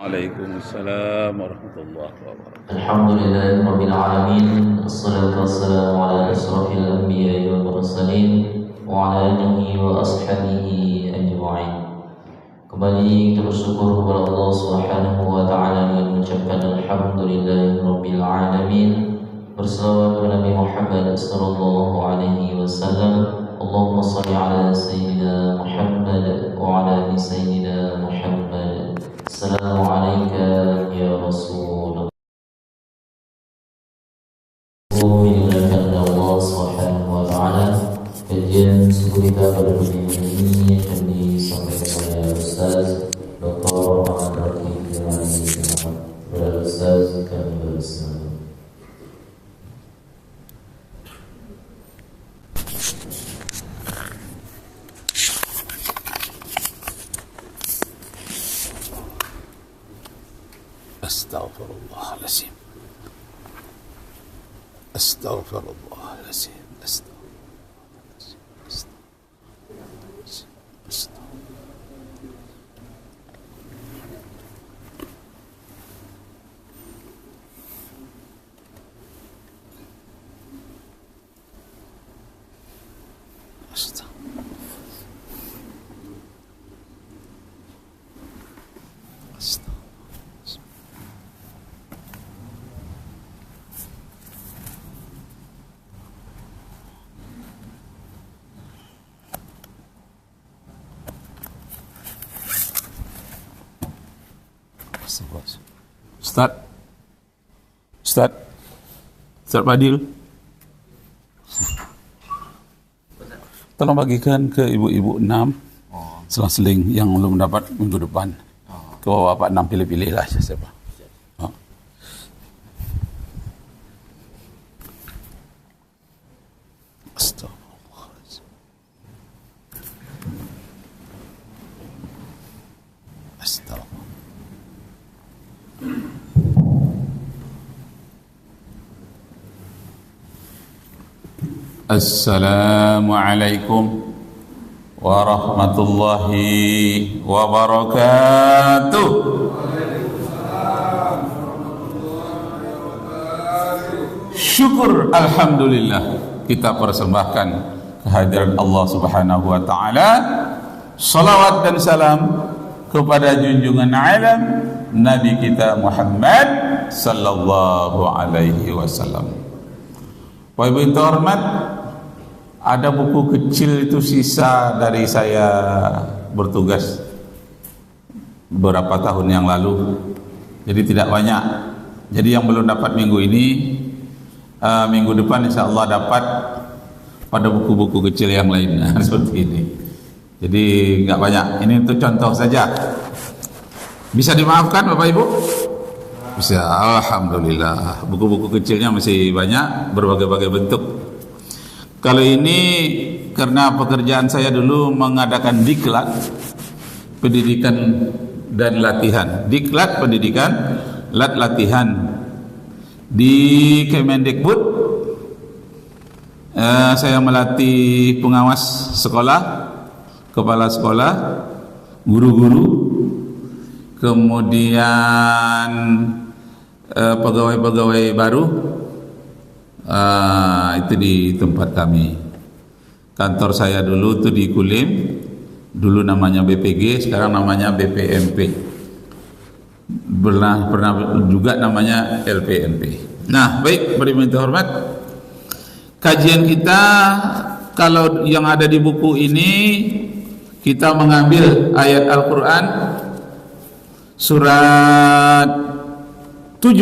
Waalaikumsalam warahmatullahi wabarakatuh. Alhamdulillahi rabbil alamin. Wassalatu wassalamu ala asrafil anbiya'i wal mursalin wa ala alihi wa ashabihi ajma'in. Kembali kita bersyukur kepada Allah Subhanahu wa taala dengan mengucapkan alhamdulillahi rabbil alamin. Berselawat kepada Nabi Muhammad sallallahu alaihi wasallam. Allahumma shalli ala sayyidina Muhammad wa ala ali sayyidina Muhammad. Assalamualaikum ya Rasulullah. Dimuliakan Allah Subhanahu wa taala. Kajian suku kita pada pagi ini akan disampaikan oleh Ustaz Dr. Muhammad Rakib Jamali kepada Ustaz kami bersama. Astaghfirullahaladzim. Astaghfirullahaladzim. Ustaz Fadil, tolong bagikan ke ibu-ibu 6 selang-seling yang belum dapat minggu depan. Ke bapak 6 pilih-pilih lah siapa. Assalamualaikum warahmatullahi wabarakatuh. Syukur alhamdulillah kita persembahkan kehadiran Allah Subhanahu wa taala. Salawat dan salam kepada junjungan alam Nabi kita Muhammad sallallahu alaihi wasallam. Bapak Ibu yang terhormat, ada buku kecil itu sisa dari saya bertugas beberapa tahun yang lalu, jadi tidak banyak. Jadi yang belum dapat minggu ini, minggu depan insya Allah dapat pada buku-buku kecil yang lainnya seperti ini. Jadi nggak banyak. Ini untuk contoh saja. Bisa dimaafkan Bapak Ibu? Bisa, alhamdulillah. Buku-buku kecilnya masih banyak, berbagai-bagai bentuk. Kalau ini karena pekerjaan saya dulu mengadakan diklat pendidikan dan latihan. Diklat pendidikan, latihan di Kemendikbud. Saya melatih pengawas sekolah, kepala sekolah, guru-guru, kemudian pegawai-pegawai baru. Itu di tempat kami. Kantor saya dulu tuh di Kulim, dulu namanya BPG, sekarang namanya BPMP. Pernah juga namanya LPMP. Nah, baik, beriman hormat. Kajian kita kalau yang ada di buku ini, kita mengambil ayat Al-Quran surat 7,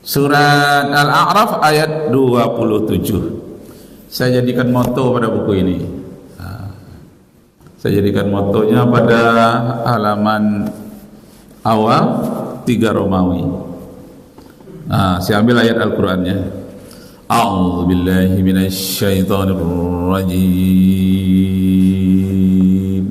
surat Al-A'raf ayat 27. Saya jadikan moto pada buku ini. Saya jadikan motonya pada halaman awal 3 Romawi. Saya ambil ayat Al-Qurannya. A'udzubillahi minasyaitonirrajim.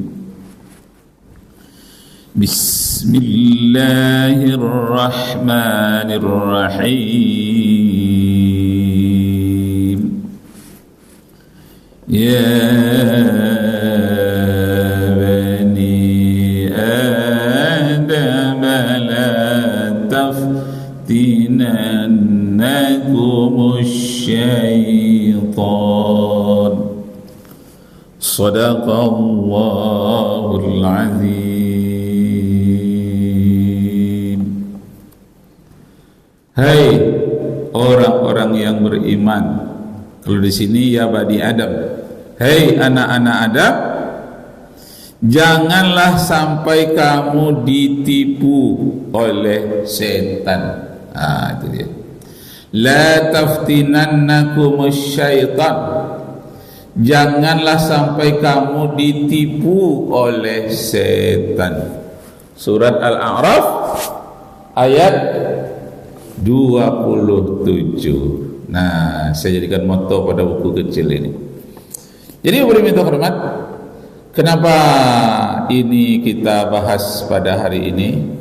Bismillahirrahmanirrahim. Ya bani Adam الشيطان صدق الله العظيم. Hai orang-orang yang beriman, kalau di sini ya Bani Adam, hai anak-anak Adam, janganlah sampai kamu ditipu oleh setan. Itu dia. La taftinannakumus syaitan. Janganlah sampai kamu ditipu oleh setan. Surat Al-A'raf ayat 27. Nah, saya jadikan moto pada buku kecil ini. Jadi minta hormat, kenapa ini kita bahas pada hari ini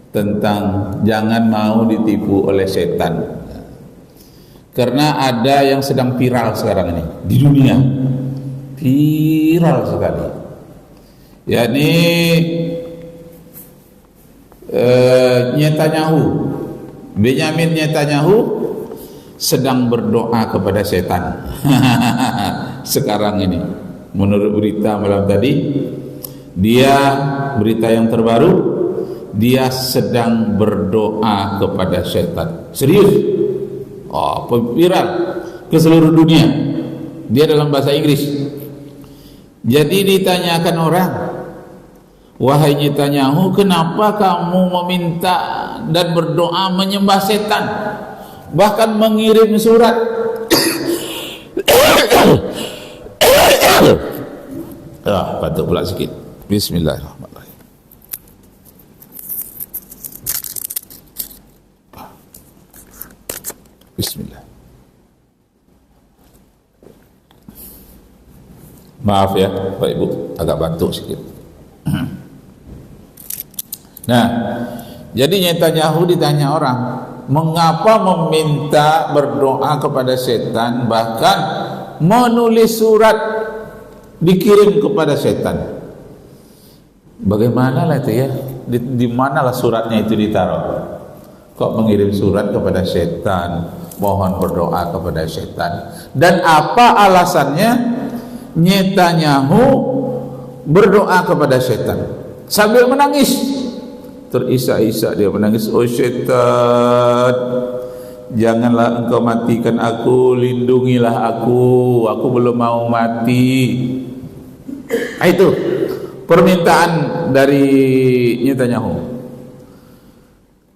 tentang jangan mau ditipu oleh setan. Karena ada yang sedang viral sekarang ini di dunia, viral sekali. yakni Benyamin Netanyahu sedang berdoa kepada setan. Sekarang ini menurut berita malam tadi, berita yang terbaru, dia sedang berdoa kepada setan. Serius? Viral ke seluruh dunia. Dia dalam bahasa Inggris. Jadi ditanyakan orang, wahai Netanyahu, kenapa kamu meminta dan berdoa menyembah setan, bahkan mengirim surat? Batuk pula sikit. Bismillahirrahmanirrahim. Bismillah. Maaf ya Pak Ibu, agak batuk sedikit. Nah, jadi Netanyahu ditanya orang, mengapa meminta berdoa kepada setan, bahkan menulis surat dikirim kepada setan? Bagaimana lah itu ya? Di manalah suratnya itu ditaruh? Kok mengirim surat kepada setan, mohon berdoa kepada setan? Dan apa alasannya Netanyahu berdoa kepada setan sambil menangis? Terisak-isak dia menangis. Oh setan, janganlah engkau matikan aku, lindungilah aku belum mau mati. Itu permintaan dari Netanyahu.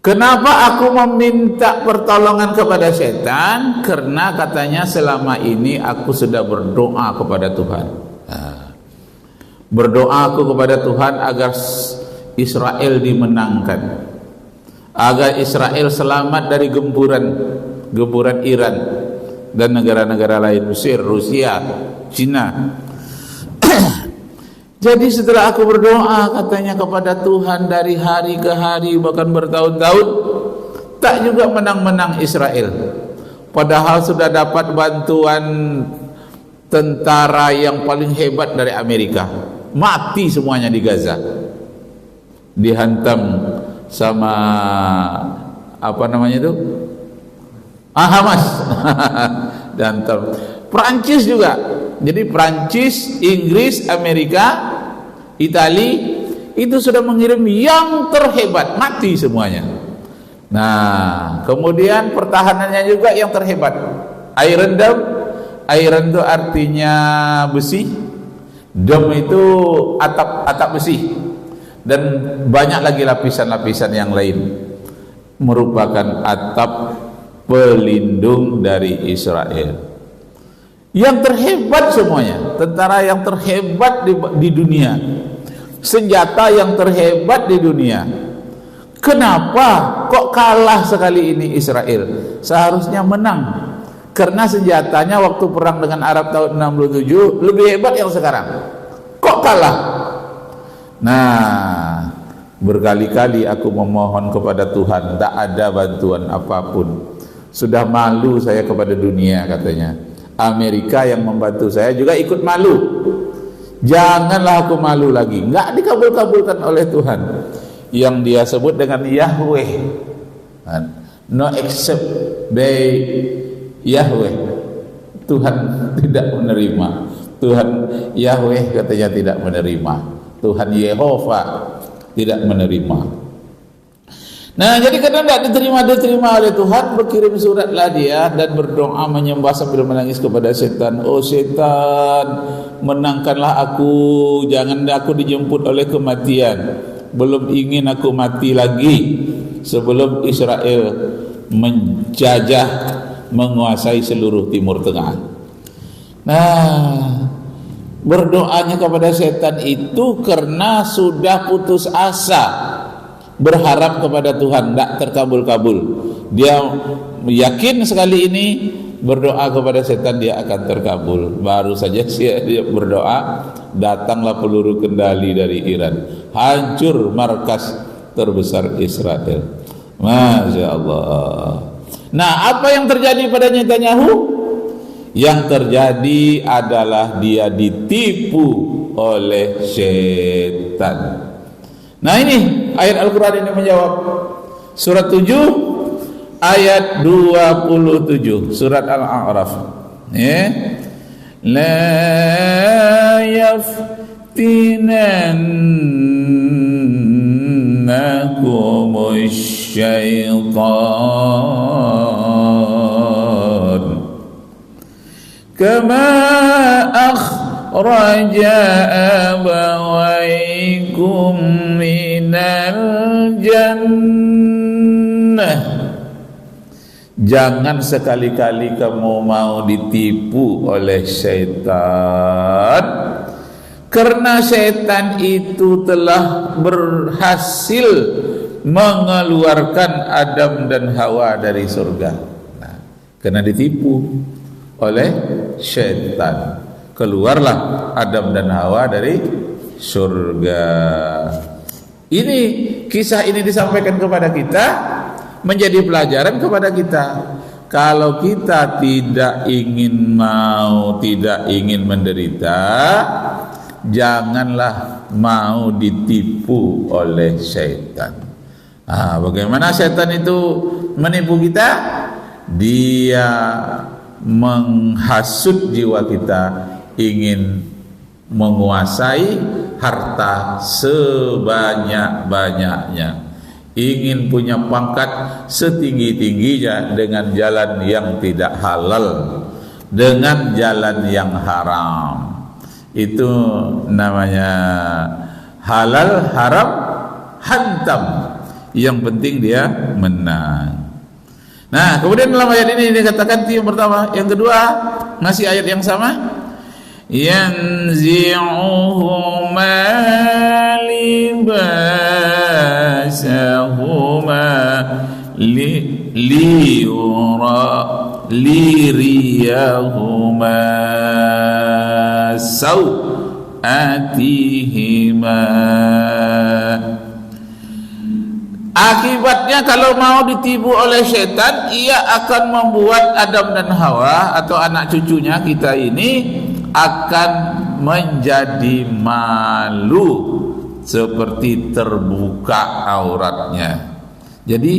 Kenapa aku meminta pertolongan kepada setan? Karena katanya selama ini aku sudah berdoa kepada Tuhan. Berdoa aku kepada Tuhan agar Israel dimenangkan, agar Israel selamat dari gemburan Iran dan negara-negara lain, Mesir, Rusia, Cina. Jadi setelah aku berdoa katanya kepada Tuhan dari hari ke hari, bahkan bertahun-tahun, tak juga menang-menang Israel. Padahal sudah dapat bantuan tentara yang paling hebat dari Amerika. Mati semuanya di Gaza, dihantam sama apa namanya itu, Hamas. Dihantam. Prancis juga. Jadi Prancis, Inggris, Amerika, Itali itu sudah mengirim yang terhebat, mati semuanya. Nah, kemudian pertahanannya juga yang terhebat. Iron Dome, iron itu artinya besi, dome itu atap besi, dan banyak lagi lapisan-lapisan yang lain, merupakan atap pelindung dari Israel. Yang terhebat semuanya, tentara yang terhebat di dunia, senjata yang terhebat di dunia. Kenapa kok kalah sekali ini Israel? Seharusnya menang, karena senjatanya waktu perang dengan Arab tahun 67 lebih hebat yang sekarang. Kok kalah? Nah, berkali-kali aku memohon kepada Tuhan, tak ada bantuan apapun. Sudah malu saya kepada dunia, katanya. Amerika yang membantu saya juga ikut malu. Janganlah aku malu lagi. Enggak dikabul-kabulkan oleh Tuhan yang dia sebut dengan Yahweh. no accept by Yahweh. Tuhan tidak menerima. Tuhan Yahweh katanya tidak menerima. Tuhan Yehova tidak menerima. Nah, jadi karena tidak diterima oleh Tuhan, berkirim suratlah dia dan berdoa menyembah sambil menangis kepada setan. Oh setan, menangkanlah aku, jangan aku dijemput oleh kematian. Belum ingin aku mati lagi sebelum Israel menjajah, menguasai seluruh Timur Tengah. Nah, berdoanya kepada setan itu karena sudah putus asa, berharap kepada Tuhan, tidak terkabul-kabul. Dia yakin sekali ini berdoa kepada setan dia akan terkabul. Baru saja dia berdoa, datanglah peluru kendali dari Iran, hancur markas terbesar Israel. Masya Allah. Nah, apa yang terjadi pada Netanyahu? Yang terjadi adalah dia ditipu oleh setan. Nah, ini ayat Al-Quran ini menjawab. Surat 7 ayat 27, surat Al-A'raf. La yaftinannakumus syaitan kama akhraja abawaikum minal jannah. Jangan sekali-kali kamu mau ditipu oleh syaitan, karena syaitan itu telah berhasil mengeluarkan Adam dan Hawa dari surga. Nah, karena ditipu oleh syaitan, keluarlah Adam dan Hawa dari surga. Ini kisah ini disampaikan kepada kita, menjadi pelajaran kepada kita. Kalau kita tidak ingin menderita, janganlah mau ditipu oleh syaitan. Bagaimana syaitan itu menipu kita? Dia menghasut jiwa kita, ingin menguasai harta sebanyak-banyaknya, ingin punya pangkat setinggi-tingginya dengan jalan yang tidak halal, dengan jalan yang haram. Itu namanya halal haram hantam. Yang penting dia menang. Nah, kemudian dalam ayat ini dikatakan yang pertama, yang kedua masih ayat yang sama. Yanzi'uhuma libasahuma liriyahuma sawatihima. Akibatnya kalau mau ditipu oleh setan, ia akan membuat Adam dan Hawa atau anak cucunya kita ini akan menjadi malu, seperti terbuka auratnya. Jadi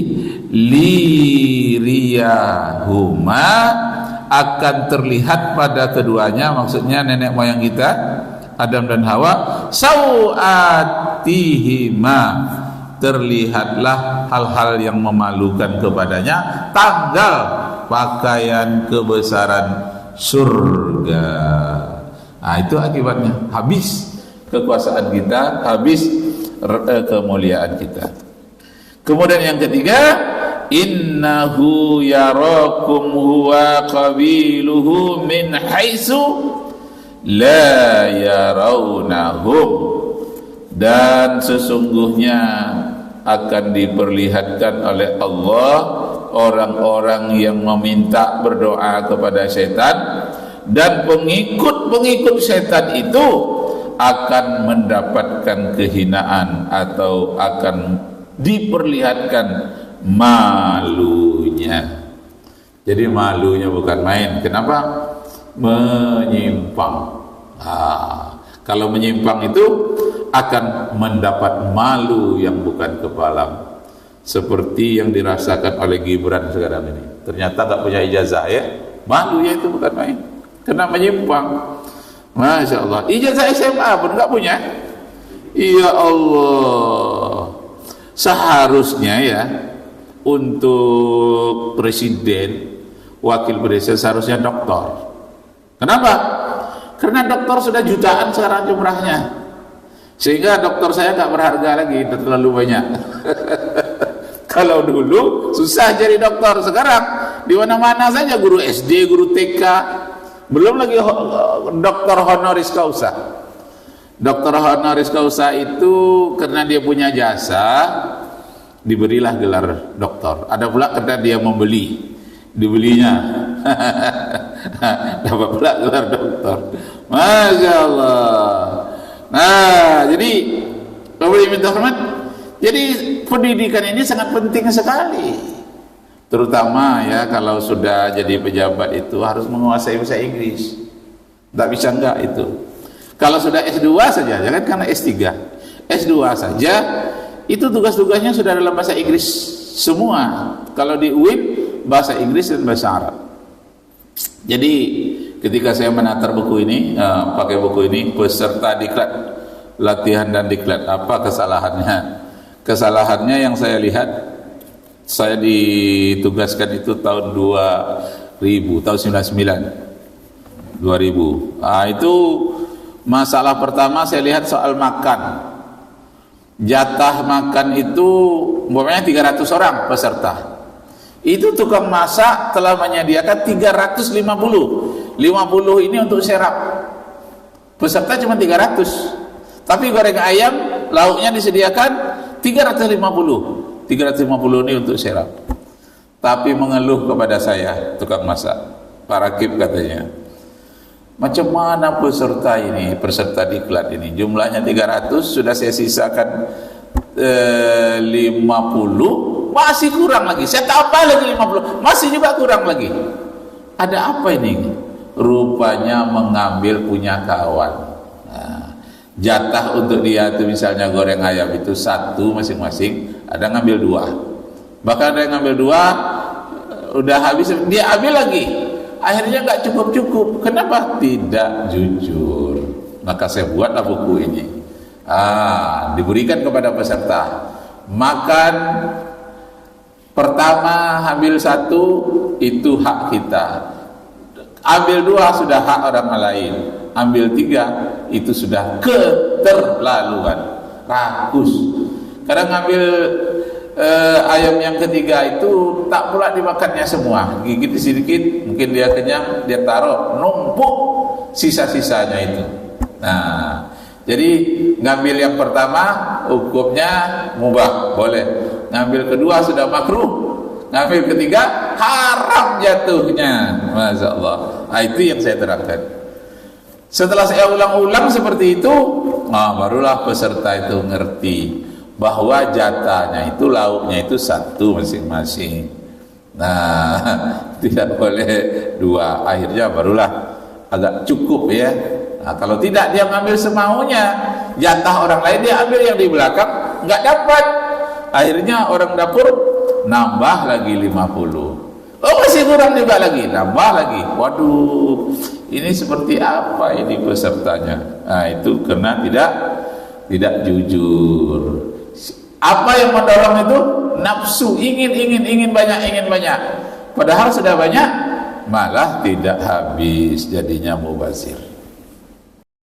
liriyahuma akan terlihat pada keduanya, maksudnya nenek moyang kita Adam dan Hawa, sawatihima, terlihatlah hal-hal yang memalukan kepadanya, tanggal pakaian kebesaran surga. Nah, itu akibatnya, habis kekuasaan kita, habis kemuliaan kita. Kemudian yang ketiga, innahu yarakum huwa qabiluhu min haitsu la yarawnahum, dan sesungguhnya akan diperlihatkan oleh Allah orang-orang yang meminta berdoa kepada setan, dan pengikut-pengikut setan itu akan mendapatkan kehinaan atau akan diperlihatkan malunya. Jadi malunya bukan main. Kenapa? Menyimpang. Kalau menyimpang itu akan mendapat malu yang bukan kepalang. seperti yang dirasakan oleh Gibran sekarang ini. Ternyata nggak punya ijazah ya, malu ya, itu bukan main, kena menyimpang. Masya Allah, ijazah SMA pun nggak punya. Ya Allah, seharusnya ya untuk presiden, wakil presiden seharusnya doktor. Kenapa? Karena doktor sudah jutaan sekarang jumlahnya, sehingga doktor saya nggak berharga lagi, terlalu banyak. Kalau dulu susah jadi dokter, sekarang di mana-mana saja guru SD, guru TK, belum lagi dokter honoris causa. Dokter honoris causa itu karena dia punya jasa, diberilah gelar doktor. Ada pula karena dia membeli, dibelinya. Dapat pula gelar doktor. Masya Allah. Nah, jadi jadi pendidikan ini sangat penting sekali. Terutama ya kalau sudah jadi pejabat itu harus menguasai bahasa Inggris. Tak bisa enggak itu. Kalau sudah S2 saja, jangan karena S3, S2 saja, itu tugas-tugasnya sudah dalam bahasa Inggris semua. Kalau di UIN, bahasa Inggris dan bahasa Arab. Jadi ketika saya menatar buku ini, pakai buku ini, peserta diklat, latihan dan diklat, apa kesalahannya? Kesalahannya yang saya lihat, saya ditugaskan itu tahun 2000, tahun 99, 2000. Nah, itu masalah pertama saya lihat soal makan. Jatah makan itu umpamanya 300 orang peserta. Itu tukang masak telah menyediakan 350. 50 ini untuk serap. Peserta cuma 300. Tapi goreng ayam, lauknya disediakan 350. 350 ini untuk serap. Tapi mengeluh kepada saya tukang masak. Pak Rakib katanya, macam mana peserta ini, peserta diklat ini, jumlahnya 300, sudah saya sisakan 50, masih kurang lagi, saya tambah lagi 50, masih juga kurang lagi. Ada apa ini? Rupanya mengambil punya kawan. Nah, jatah untuk dia itu misalnya goreng ayam itu 1 masing-masing, ada ngambil 2, bahkan ada yang ngambil 2 udah habis, dia ambil lagi. Akhirnya nggak cukup-cukup. Kenapa? Tidak jujur. Maka saya buatlah buku ini. Diberikan kepada peserta. Makan pertama ambil 1 itu hak kita. Ambil 2 sudah hak orang lain. Ambil 3 itu sudah keterlaluan. Rakus. Kadang ngambil ayam yang ketiga itu tak pula dimakannya semua, gigit sedikit, mungkin dia kenyang, dia taruh, numpuk sisa-sisanya itu. Nah, jadi ngambil yang pertama hukumnya mubah, boleh. Ngambil kedua sudah makruh, ngambil ketiga haram jatuhnya. Masya Allah. Nah, itu yang saya terangkan. Setelah saya ulang-ulang seperti itu, barulah peserta itu ngerti bahwa jatahnya itu, lauknya itu 1 masing-masing. Nah, tidak boleh 2. Akhirnya barulah agak cukup ya. Nah, kalau tidak dia ngambil semaunya, jatah orang lain dia ambil yang di belakang, nggak dapat. Akhirnya orang dapur nambah lagi 50. Oh, masih kurang juga lagi, nambah lagi. Waduh, ini seperti apa ini pesertanya? Nah, itu karena tidak jujur. Apa yang mendorong itu? Nafsu, ingin banyak. Padahal sudah banyak, malah tidak habis, jadinya mubazir.